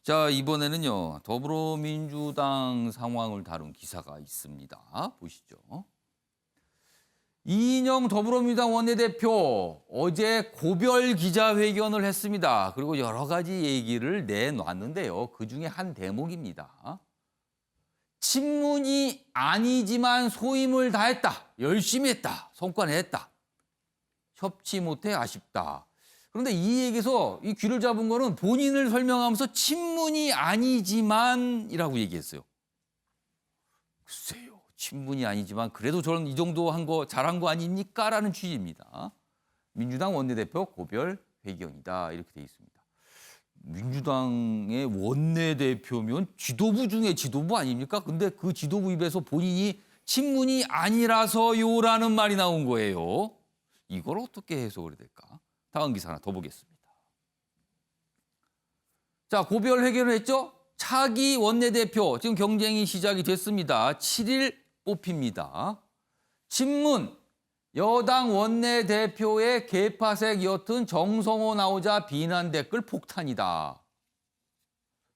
자, 이번에는요. 더불어민주당 상황을 다룬 기사가 있습니다. 보시죠. 이인영 더불어민주당 원내대표 어제 고별 기자회견을 했습니다. 그리고 여러 가지 얘기를 내놨는데요. 그중에 한 대목입니다. 친문이 아니지만 소임을 다했다. 열심히 했다. 성과는 했다. 협치 못해 아쉽다. 그런데 이 얘기에서 이 귀를 잡은 거는 본인을 설명하면서 친문이 아니지만이라고 얘기했어요. 글쎄요. 친문이 아니지만 그래도 저는 이 정도 한 거 잘한 거 아닙니까? 라는 취지입니다. 민주당 원내대표 고별 회견이다. 이렇게 돼 있습니다. 민주당의 원내대표면 지도부 중에 지도부 아닙니까? 근데 그 지도부 입에서 본인이 친문이 아니라서요라는 말이 나온 거예요. 이걸 어떻게 해석을 해야 될까? 다음 기사 하나 더 보겠습니다. 자, 고별 회견을 했죠? 차기 원내대표 지금 경쟁이 시작이 됐습니다. 7일 뽑힙니다. 친문 여당 원내대표의 개파색 옅은 정성호 나오자 비난 댓글 폭탄이다.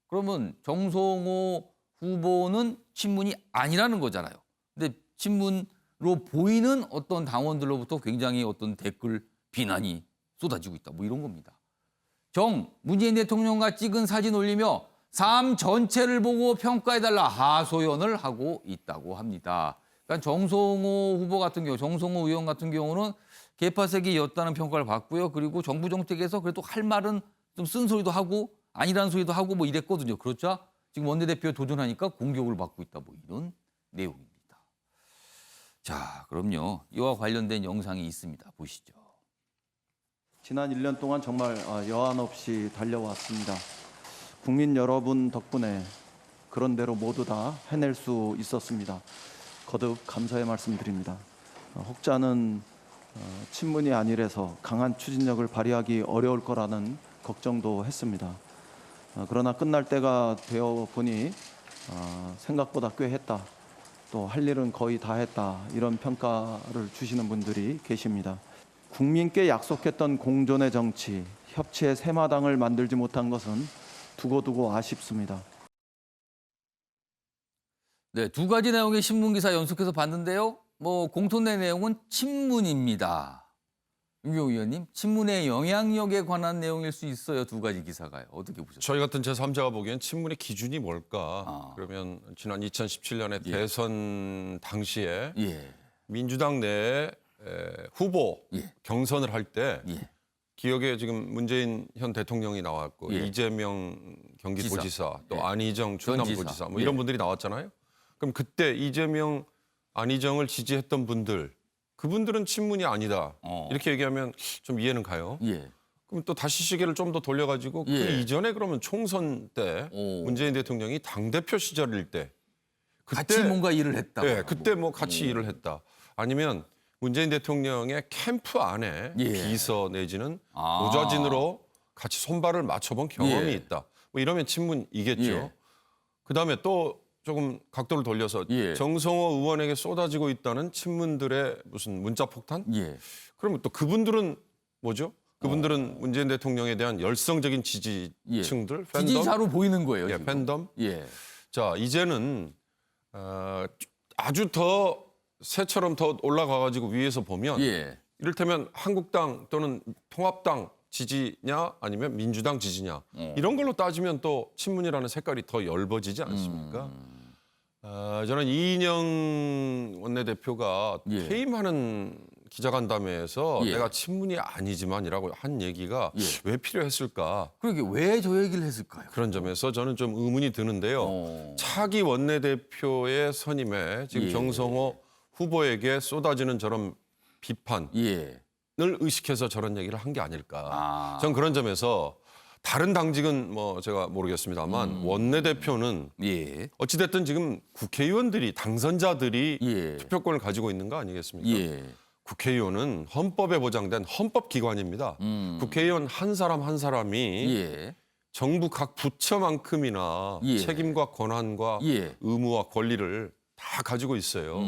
그러면 정성호 후보는 친문이 아니라는 거잖아요. 근데 친문으로 보이는 어떤 당원들로부터 굉장히 어떤 댓글 비난이 쏟아지고 있다. 뭐 이런 겁니다. 문재인 대통령과 찍은 사진 올리며 삶 전체를 보고 평가해달라 하소연을 하고 있다고 합니다. 그러니까 정성호 후보 같은 경우, 정성호 의원 같은 경우는 개파색이었다는 평가를 받고요. 그리고 정부 정책에서 그래도 할 말은 좀 쓴소리도 하고 아니라는 소리도 하고 뭐 이랬거든요. 그렇죠? 지금 원내대표 도전하니까 공격을 받고 있다. 뭐 이런 내용입니다. 자, 그럼요. 이와 관련된 영상이 있습니다. 보시죠. 지난 1년 동안 정말 여한 없이 달려왔습니다. 국민 여러분 덕분에 그런 대로 모두 다 해낼 수 있었습니다. 거듭 감사의 말씀드립니다. 혹자는 친문이 아니라서 강한 추진력을 발휘하기 어려울 거라는 걱정도 했습니다. 그러나 끝날 때가 되어 보니 생각보다 꽤 했다. 또 할 일은 거의 다 했다. 이런 평가를 주시는 분들이 계십니다. 국민께 약속했던 공존의 정치, 협치의 새마당을 만들지 못한 것은 두고두고 아쉽습니다. 네, 두 가지 내용의 신문기사 연속해서 봤는데요. 뭐 공통된 내용은 친문입니다. 윤경호 의원님, 친문의 영향력에 관한 내용일 수 있어요. 두 가지 기사가요. 어떻게 보셨어요? 저희 같은 제3자가 보기엔 친문의 기준이 뭘까? 그러면 지난 2017년에 예. 대선 당시에 예, 민주당 내에 후보 예. 경선을 할 때 예. 기억에 지금 문재인 현 대통령이 나왔고 예. 이재명 경기도지사 또 예. 안희정 전 충남도지사 뭐 예. 이런 분들이 나왔잖아요. 그럼 그때 이재명, 안희정을 지지했던 분들 그분들은 친문이 아니다. 이렇게 얘기하면 좀 이해는 가요. 예. 그럼 또 다시 시계를 좀 더 돌려가지고 그 예. 이전에 그러면 총선 때 오. 문재인 대통령이 당대표 시절일 때 같이 뭔가 일을 했다. 네, 그때 뭐 같이 일을 했다. 아니면 문재인 대통령의 캠프 안에 예. 비서 내지는 아. 보좌진으로 같이 손발을 맞춰본 경험이 예. 있다. 뭐 이러면 친문이겠죠. 예. 그다음에 또 조금 각도를 돌려서 예. 정성호 의원에게 쏟아지고 있다는 친문들의 무슨 문자 폭탄? 예. 그러면 또 그분들은 뭐죠? 그분들은 문재인 대통령에 대한 열성적인 지지층들, 팬덤, 지지자로 보이는 거예요. 예, 지금. 팬덤. 예. 자, 이제는 아주 더 새처럼 더 올라가가지고 위에서 보면 예. 이를테면 한국당 또는 통합당 지지냐 아니면 민주당 지지냐 이런 걸로 따지면 또 친문이라는 색깔이 더 엷어지지 않습니까? 저는 이인영 원내대표가 예. 퇴임하는 기자간담회에서 예. 내가 친문이 아니지만이라고 한 얘기가 예. 왜 필요했을까? 그러게 왜 저 얘기를 했을까요? 그런 점에서 저는 좀 의문이 드는데요. 차기 원내대표의 선임에 지금 예. 정성호 후보에게 쏟아지는 저런 비판을 예. 의식해서 저런 얘기를 한 게 아닐까. 아. 전 그런 점에서 다른 당직은 뭐 제가 모르겠습니다만 원내대표는 예. 어찌됐든 지금 국회의원들이 당선자들이 예. 투표권을 가지고 있는 거 아니겠습니까? 예. 국회의원은 헌법에 보장된 헌법기관입니다. 국회의원 한 사람 한 사람이 예. 정부 각 부처만큼이나 예. 책임과 권한과 예. 의무와 권리를 다 가지고 있어요.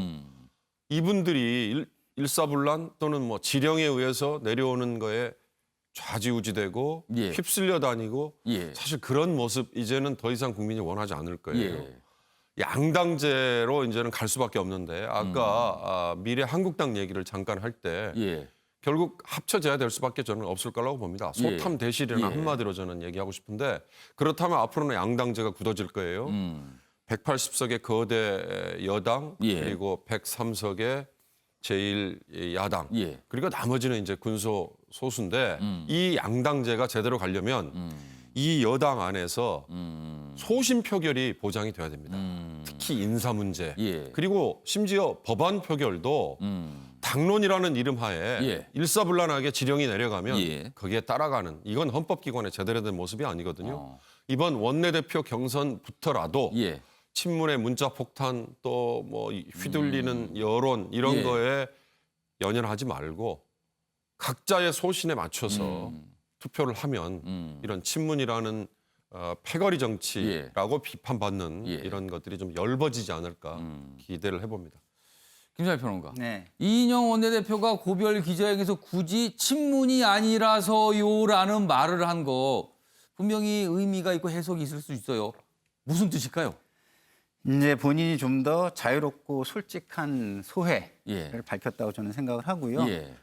이분들이 일사불란 또는 뭐 지령에 의해서 내려오는 거에 좌지우지되고 예. 휩쓸려 다니고 예. 사실 그런 모습 이제는 더 이상 국민이 원하지 않을 거예요. 예. 양당제로 이제는 갈 수밖에 없는데 아까 미래 한국당 얘기를 잠깐 할 때 예. 결국 합쳐져야 될 수밖에 저는 없을 거라고 봅니다. 소탐 대실이나 예. 한마디로 저는 얘기하고 싶은데 그렇다면 앞으로는 양당제가 굳어질 거예요. 180석의 거대 여당 예. 그리고 103석의 제1야당 예. 그리고 나머지는 이제 군소 소수인데 이 양당제가 제대로 가려면 이 여당 안에서 소신 표결이 보장이 돼야 됩니다. 특히 인사 문제 예. 그리고 심지어 법안 표결도 당론이라는 이름 하에 예. 일사불란하게 지령이 내려가면 예. 거기에 따라가는 이건 헌법기관의 제대로 된 모습이 아니거든요. 어. 이번 원내대표 경선부터라도 예. 친문의 문자 폭탄 또 뭐 휘둘리는 여론 이런 예. 거에 연연하지 말고 각자의 소신에 맞춰서 투표를 하면 이런 친문이라는 패거리 정치라고 비판받는 예. 이런 것들이 좀 엷어지지 않을까 기대를 해봅니다. 김상일 평론가. 네. 이인영 원내대표가 고별 기자회견에서 굳이 친문이 아니라서요라는 말을 한 거 분명히 의미가 있고 해석이 있을 수 있어요. 무슨 뜻일까요? 이제 본인이 좀 더 자유롭고 솔직한 소회를 예. 밝혔다고 저는 생각을 하고요. 예.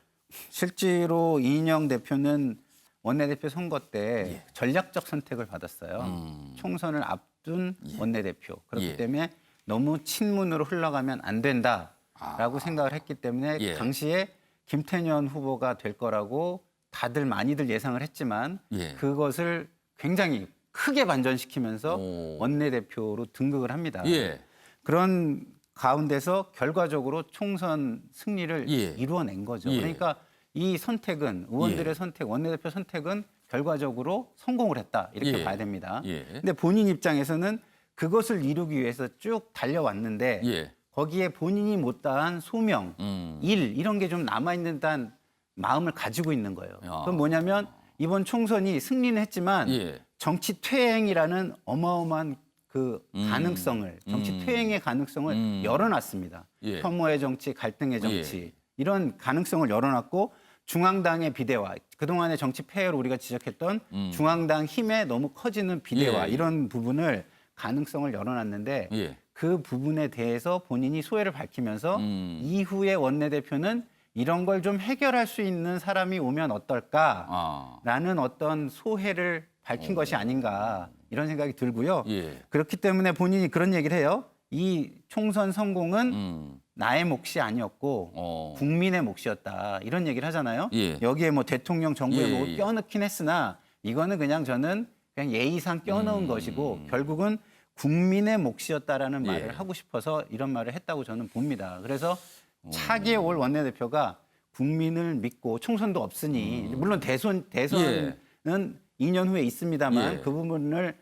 실제로 이인영 대표는 원내대표 선거 때 전략적 선택을 받았어요. 총선을 앞둔 원내대표. 그렇기 예. 때문에 너무 친문으로 흘러가면 안 된다라고 생각을 했기 때문에 예. 당시에 김태년 후보가 될 거라고 다들 많이들 예상을 했지만 예. 그것을 굉장히 크게 반전시키면서 오. 원내대표로 등극을 합니다. 예. 그런 가운데서 결과적으로 총선 승리를 예. 이루어낸 거죠. 예. 그러니까 이 선택은 의원들의 예. 선택, 원내대표 선택은 결과적으로 성공을 했다 이렇게 예. 봐야 됩니다. 예. 근데 본인 입장에서는 그것을 이루기 위해서 쭉 달려왔는데 예. 거기에 본인이 못다한 소명, 일 이런 게 좀 남아있는 듯한 마음을 가지고 있는 거예요. 야. 그건 뭐냐면 이번 총선이 승리는 했지만 예. 정치 퇴행이라는 어마어마한 그 가능성을 정치 퇴행의 가능성을 열어놨습니다. 예. 혐오의 정치, 갈등의 정치 이런 가능성을 열어놨고 중앙당의 비대화 그동안의 정치 폐해로 우리가 지적했던 중앙당 힘에 너무 커지는 비대화 예. 이런 부분을 가능성을 열어놨는데 예. 그 부분에 대해서 본인이 소회를 밝히면서 이후에 원내대표는 이런 걸 좀 해결할 수 있는 사람이 오면 어떨까라는 어떤 소회를 밝힌 것이 아닌가 이런 생각이 들고요. 예. 그렇기 때문에 본인이 그런 얘기를 해요. 이 총선 성공은 나의 몫이 아니었고 국민의 몫이었다 이런 얘기를 하잖아요. 예. 여기에 뭐 대통령 정부에 예, 뭐 예. 껴넣긴 했으나 이거는 그냥 저는 그냥 예의상 껴넣은 것이고 결국은 국민의 몫이었다라는 말을 하고 싶어서 이런 말을 했다고 저는 봅니다. 그래서 차기에 올 원내대표가 국민을 믿고 총선도 없으니 물론 대선은 2년 후에 있습니다만 예. 그 부분을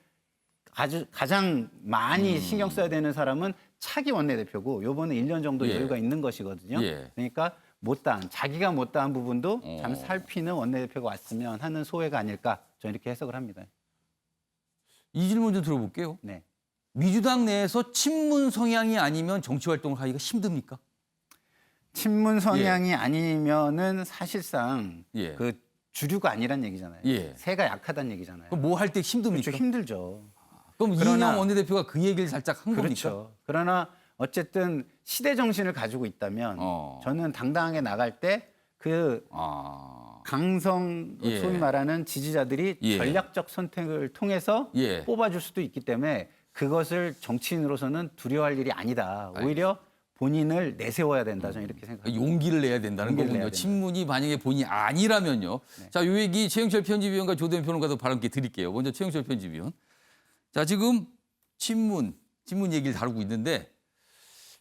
가장 많이 신경 써야 되는 사람은 차기 원내대표고 요번에 1년 정도 예. 여유가 있는 것이거든요. 예. 그러니까 자기가 못다한 부분도 참 살피는 원내대표가 왔으면 하는 소회가 아닐까 저는 이렇게 해석을 합니다. 이 질문 좀 들어볼게요. 네. 민주당 내에서 친문 성향이 아니면 정치 활동을 하기가 힘듭니까? 친문 성향이 아니면은 사실상 예. 그 주류가 아니란 얘기잖아요. 예. 새가 약하다는 얘기잖아요. 그럼 뭐 할 때 힘듭니까? 그렇죠. 힘들죠. 그럼 그러나- 이인영 원내대표가 그 얘기를 살짝 한 겁니까? 그렇죠. 그러나 어쨌든 시대 정신을 가지고 있다면 저는 당당하게 나갈 때 그 강성 예. 소위 말하는 지지자들이 예. 전략적 선택을 통해서 예. 뽑아줄 수도 있기 때문에 그것을 정치인으로서는 두려워할 일이 아니다. 오히려 본인을 내세워야 된다. 저는 이렇게 생각합니다. 용기를 내야 된다는 용기를 거군요. 내야 된다. 친문이 만약에 본인이 아니라면요. 자, 요 얘기 최영철 편집위원과 조대현 평론가도 발언께 드릴게요. 먼저 최영철 편집위원. 자, 지금 친문 얘기를 다루고 있는데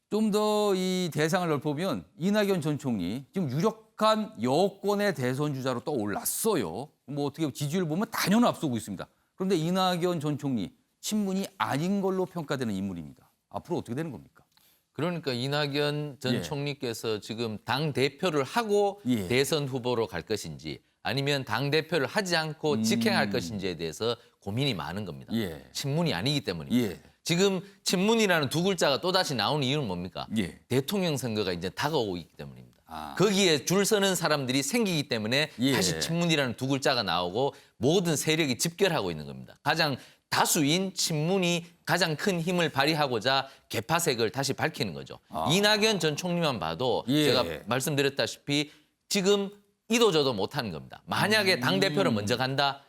좀 더 이 대상을 넓히면 이낙연 전 총리 지금 유력한 여권의 대선 주자로 떠올랐어요. 뭐 어떻게 지지율 보면 단연 앞서고 있습니다. 그런데 이낙연 전 총리 친문이 아닌 걸로 평가되는 인물입니다. 앞으로 어떻게 되는 겁니까? 그러니까 이낙연 전 예. 총리께서 지금 당 대표를 하고 예. 대선 후보로 갈 것인지 아니면 당 대표를 하지 않고 직행할 것인지에 대해서 고민이 많은 겁니다. 예. 친문이 아니기 때문입니다. 예. 지금 친문이라는 두 글자가 또 다시 나오는 이유는 뭡니까? 예. 대통령 선거가 이제 다가오고 있기 때문입니다. 거기에 줄 서는 사람들이 생기기 때문에 예. 다시 친문이라는 두 글자가 나오고 모든 세력이 집결하고 있는 겁니다. 가장 다수인 친문이 가장 큰 힘을 발휘하고자 개파색을 다시 밝히는 거죠. 이낙연 전 총리만 봐도 예. 제가 말씀드렸다시피 지금 이도저도 못하는 겁니다. 만약에 당대표를 먼저 간다.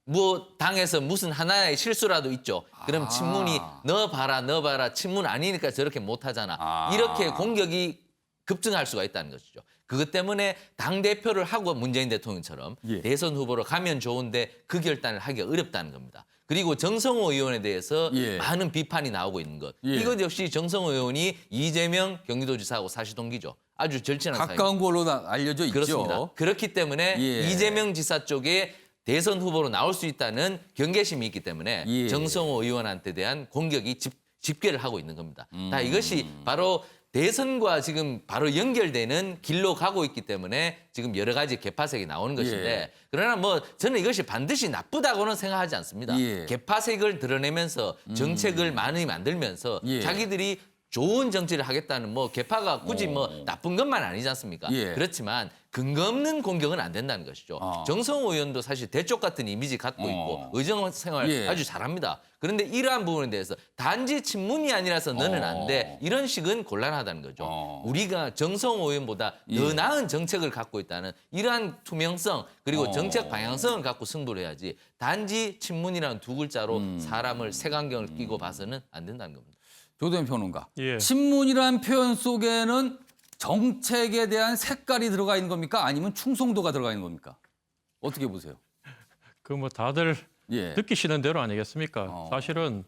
뭐 당에서 무슨 하나의 실수라도 있죠. 그럼 친문이 너 봐라 친문 아니니까 저렇게 못하잖아. 이렇게 공격이 급증할 수가 있다는 것이죠. 그것 때문에 당대표를 하고 문재인 대통령처럼 예. 대선 후보로 가면 좋은데 그 결단을 하기가 어렵다는 겁니다. 그리고 정성호 의원에 대해서 예. 많은 비판이 나오고 있는 것. 예. 이것 역시 정성호 의원이 이재명 경기도지사하고 사시동기죠. 아주 절친한 사이. 가까운 걸로 알려져 있죠. 그렇습니다. 그렇기 때문에 예. 이재명 지사 쪽에 대선 후보로 나올 수 있다는 경계심이 있기 때문에 예. 정성호 의원한테 대한 공격이 집계를 하고 있는 겁니다. 다 이것이 바로 대선과 지금 바로 연결되는 길로 가고 있기 때문에 지금 여러 가지 개파색이 나오는 것인데 예. 그러나 뭐 저는 이것이 반드시 나쁘다고는 생각하지 않습니다. 예. 개파색을 드러내면서 정책을 많이 만들면서 예. 자기들이 좋은 정치를 하겠다는 뭐 개파가 굳이 뭐 나쁜 것만 아니지 않습니까? 예. 그렇지만 근거 없는 공격은 안 된다는 것이죠. 정성호 의원도 사실 대쪽 같은 이미지 갖고 있고 의정 생활 예. 아주 잘합니다. 그런데 이러한 부분에 대해서 단지 친문이 아니라서 너는 안 돼. 이런 식은 곤란하다는 거죠. 우리가 정성호 의원보다 더 나은 정책을 갖고 있다는 이러한 투명성 그리고 정책 방향성을 갖고 승부를 해야지 단지 친문이라는 두 글자로 사람을 색안경을 끼고 봐서는 안 된다는 겁니다. 조대현 평론가. 예. 친문이라는 표현 속에는 정책에 대한 색깔이 들어가 있는 겁니까? 아니면 충성도가 들어가 있는 겁니까? 어떻게 보세요? 그 뭐 다들 예. 느끼시는 대로 아니겠습니까? 사실은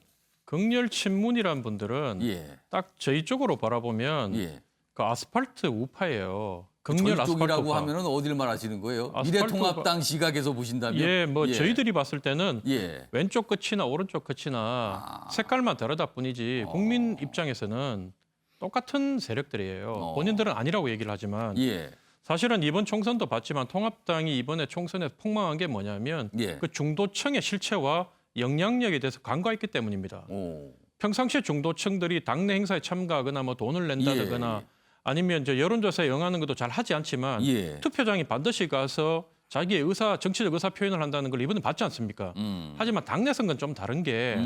극렬 친문이란 분들은 예. 딱 저희 쪽으로 바라보면 예. 그 아스팔트 우파예요. 극렬 저희 아스팔트 쪽이라고 우파. 하면은 어디를 말하시는 거예요? 아스팔트 미래통합당 시각에서 보신다면? 예, 뭐 저희들이 봤을 때는 예. 왼쪽 끝이나 오른쪽 끝이나 색깔만 다르다 뿐이지 국민 입장에서는 똑같은 세력들이에요. 본인들은 아니라고 얘기를 하지만 예. 사실은 이번 총선도 봤지만 통합당이 이번에 총선에서 폭망한 게 뭐냐면 예. 그 중도층의 실체와 영향력에 대해서 간과했기 때문입니다. 오. 평상시에 중도층들이 당내 행사에 참가하거나 뭐 돈을 낸다거나 예. 아니면 이제 여론조사에 응하는 것도 잘 하지 않지만 예. 투표장에 반드시 가서 자기의 정치적 의사 표현을 한다는 걸 이번에 봤지 않습니까? 하지만 당내 선거는 좀 다른 게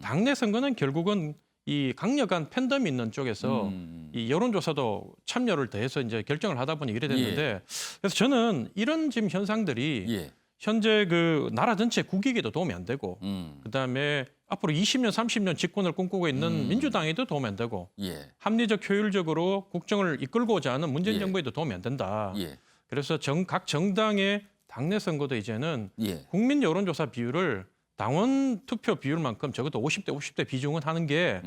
당내 선거는 결국은 이 강력한 팬덤이 있는 쪽에서 이 여론조사도 참여를 더해서 이제 결정을 하다 보니 이래 됐는데 그래서 저는 이런 지금 현상들이 예. 현재 그 나라 전체 국익에도 도움이 안 되고 그다음에 앞으로 20년, 30년 집권을 꿈꾸고 있는 민주당에도 도움이 안 되고 예. 합리적 효율적으로 국정을 이끌고자 하는 문재인 예. 정부에도 도움이 안 된다. 예. 그래서 각 정당의 당내 선거도 이제는 예. 국민 여론조사 비율을 당원 투표 비율만큼 적어도 50대 비중은 하는 게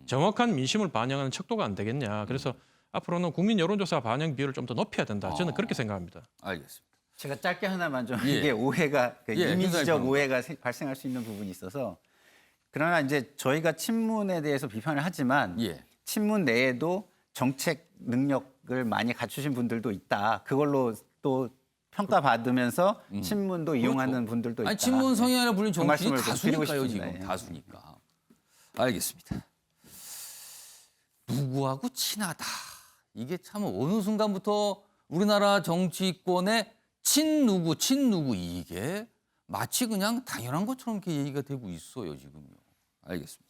정확한 민심을 반영하는 척도가 안 되겠냐. 그래서 앞으로는 국민 여론조사 반영 비율을 좀 더 높여야 된다. 저는 그렇게 생각합니다. 알겠습니다. 제가 짧게 하나만 좀 예. 이게 오해가 그 예, 이미지적 굉장히 오해가 발생할 수 있는 부분이 있어서 그러나 이제 저희가 친문에 대해서 비판을 하지만 예. 친문 내에도 정책 능력을 많이 갖추신 분들도 있다. 그걸로 또 평가받으면서 친문도 이용하는 분들도 있다. 아니 친문 성향이라 불리는 그 정치인이 말씀을 좀 드리고 다수니까요 싶습니다. 지금 예. 다수니까. 알겠습니다. 누구하고 친하다. 이게 참 어느 순간부터 우리나라 정치권의 친누구 이게 마치 그냥 당연한 것처럼 이렇게 얘기가 되고 있어요 지금요. 알겠습니다.